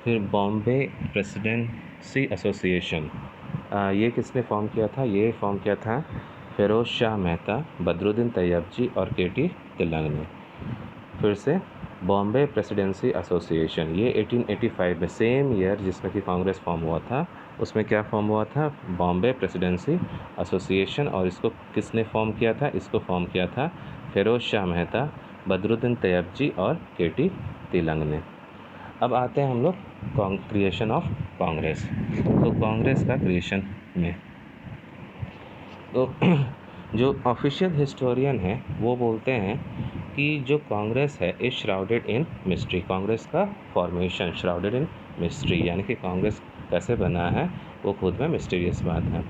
फिर Bombay presidency association, ये किसने फॉर्म किया था? ये फॉर्म किया था फ़िरोज़ शाह मेहता, बदरुद्दीन तैयबजी और के.टी. तिलंग ने। फिर से बॉम्बे प्रेसिडेंसी एसोसिएशन, ये 1885 में, सेम ईयर जिसमें कि कांग्रेस फॉर्म हुआ था, उसमें क्या फॉर्म हुआ था? Bombay presidency association. और इसको किसने फॉर्म किया था? इसको फॉर्म किया था फ़िरोज़ शाह मेहता, बदरुद्दीन तैयबजी और के.टी. तिलंग ने। अब आते हैं हम लोग क्रिएशन ऑफ कांग्रेस। तो कांग्रेस का क्रिएशन में तो जो ऑफिशियल हिस्टोरियन है वो बोलते हैं कि जो कांग्रेस है is shrouded in mystery. Congress का फॉर्मेशन श्राउडेड इन मिस्ट्री, यानी कि कांग्रेस कैसे बना है वो खुद में मिस्टीरियस बात है।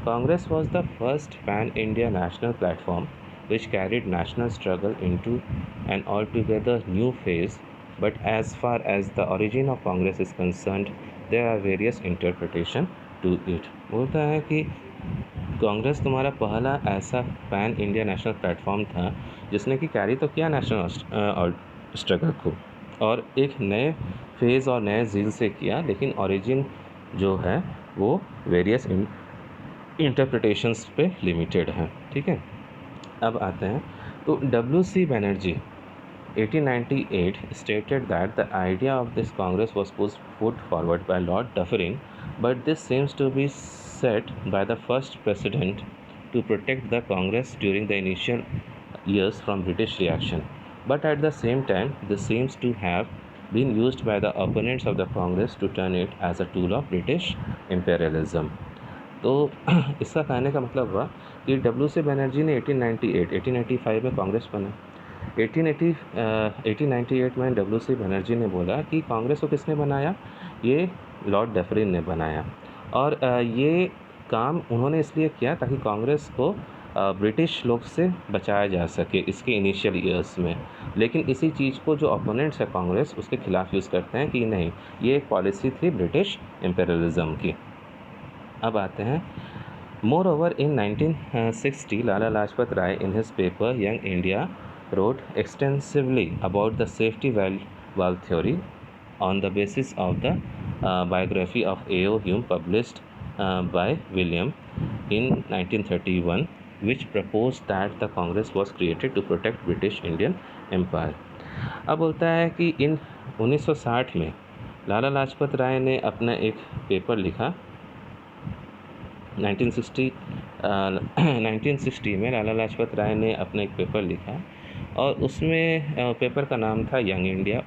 Congress was the first pan India national platform which carried national struggle into an altogether new phase, but as far as the origin of Congress is concerned, there are various interpretation to it। बोलता है कि कांग्रेस तुम्हारा पहला ऐसा pan India national platform था जिसने कि carry तो किया नेशनल स्ट्रगल को, और एक नए फेज़ और नए जील से किया, लेकिन ओरिजिन जो है वो वेरियस इंटरप्रिटेशंस पे लिमिटेड है। ठीक है, अब आते हैं तो W.C. Banerjee 1898 stated that the idea of this Congress was put forward by Lord Dufferin, but this seems to be set by the first president to protect the Congress during the initial years from British reaction. But at the same time, this seems to have been used by the opponents of the Congress to turn it as a tool of British imperialism। तो इसका कहने का मतलब हुआ कि W.C. Banerjee ने 1885 में कांग्रेस बना। 1898 में W.C. बनर्जी ने बोला कि कांग्रेस को किसने बनाया? ये लॉर्ड डफरिन ने बनाया। और ये काम उन्होंने इसलिए किया ताकि कांग्रेस को ब्रिटिश लोग से बचाया जा सके इसके इनिशियल ईयर्स में। लेकिन इसी चीज़ को जो अपोनेंट्स है कांग्रेस उसके खिलाफ यूज़ करते हैं कि नहीं, ये एक पॉलिसी थी ब्रिटिश इम्पेरियलिज्म की। अब आते हैं moreover in 1960 Lala Lajpat Rai in his paper Young India wrote extensively about the safety valve theory on the basis of the biography of A.O. Hume published by William in 1931, which proposed that the Congress was created to protect British Indian Empire। अब बोलता है कि इन 1960 में लाला लाजपत राय ने अपना एक paper लिखा। 1960 में लाला लाजपत राय ने अपना एक पेपर लिखा और उसमें पेपर का नाम था यंग इंडिया।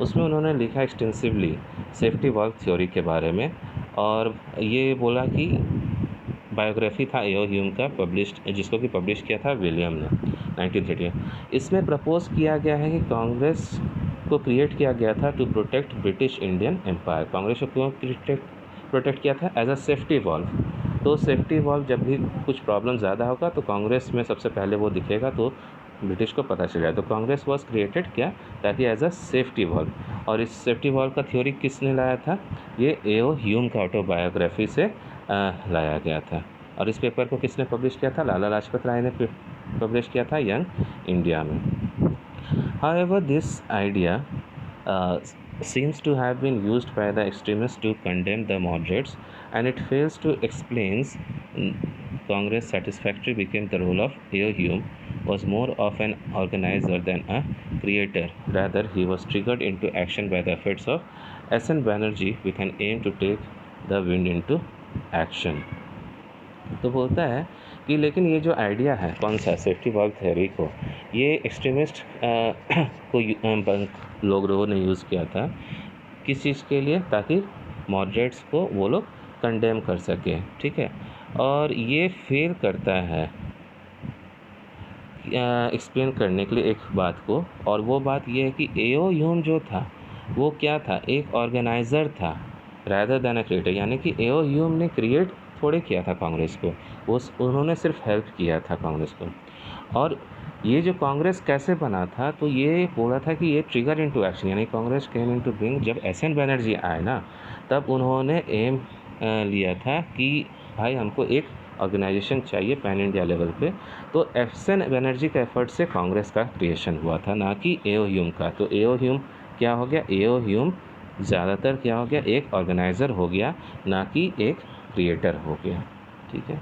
उसमें उन्होंने लिखा एक्सटेंसिवली सेफ्टी वॉल्व थ्योरी के बारे में, और ये बोला कि बायोग्राफी था A.O. ह्यूम का पब्लिश्ड, जिसको कि पब्लिश किया था विलियम ने 1930। इसमें प्रपोज किया गया है कि कांग्रेस को क्रिएट किया गया था to protect British Indian empire. Congress को क्यों प्रोटेक्ट किया था? As a safety valve. तो सेफ्टी वॉल्व जब भी कुछ प्रॉब्लम ज़्यादा होगा तो कांग्रेस में सबसे पहले वो दिखेगा तो ब्रिटिश को पता चल जाए। तो कांग्रेस वॉज क्रिएटेड क्या? ताकि एज अ सेफ्टी वॉल्व। और इस सेफ्टी वॉल्व का थ्योरी किसने लाया था? ये A.O. ह्यूम का ऑटोबायोग्राफी से लाया गया था। और इस पेपर को किसने पब्लिश किया था? लाला लाजपत राय ने पब्लिश किया था यंग इंडिया में। However, this idea seems to have been used by the extremists to condemn the moderates, and it fails to explain Congress satisfactory became the role of A.O. Hume was more of an organizer than a creator. Rather, he was triggered into action by the efforts of S.N. Banerjee with an aim to take the wind into action। तो बोलता है कि लेकिन ये जो idea है कौन सा सेफ्टी वॉल्व थ्योरी को, ये एक्सट्रीमिस्ट को लोगों ने यूज़ किया था किस चीज़ के लिए? ताकि मॉडरेट्स को वो लोग कंडेम कर सके। ठीक है, और ये फेल करता है एक्सप्लेन करने के लिए एक बात को, और वो बात ये है कि A.O. ह्यूम जो था वो क्या था? एक ऑर्गेनाइज़र था रैदर दैन अ क्रिएटर। यानी कि A.O. ह्यूम ने क्रिएट थोड़े किया था कांग्रेस को, उन्होंने सिर्फ हेल्प किया था कांग्रेस को। और ये जो कांग्रेस कैसे बना था, तो ये बोला था कि ये ट्रिगर इनटू एक्शन, यानी कांग्रेस केम इनटू बीइंग जब S.N. बनर्जी आए ना, तब उन्होंने एम लिया था कि भाई हमको एक ऑर्गेनाइजेशन चाहिए पैन इंडिया लेवल पे। तो S.N. बनर्जी के एफर्ट से कांग्रेस का क्रिएशन हुआ था, ना कि A.O. ह्यूम का। तो A.O. ह्यूम क्या हो गया? A.O. ह्यूम ज़्यादातर क्या हो गया, एक ऑर्गेनाइज़र हो गया, ना कि एक क्रिएटर हो गया। ठीक है।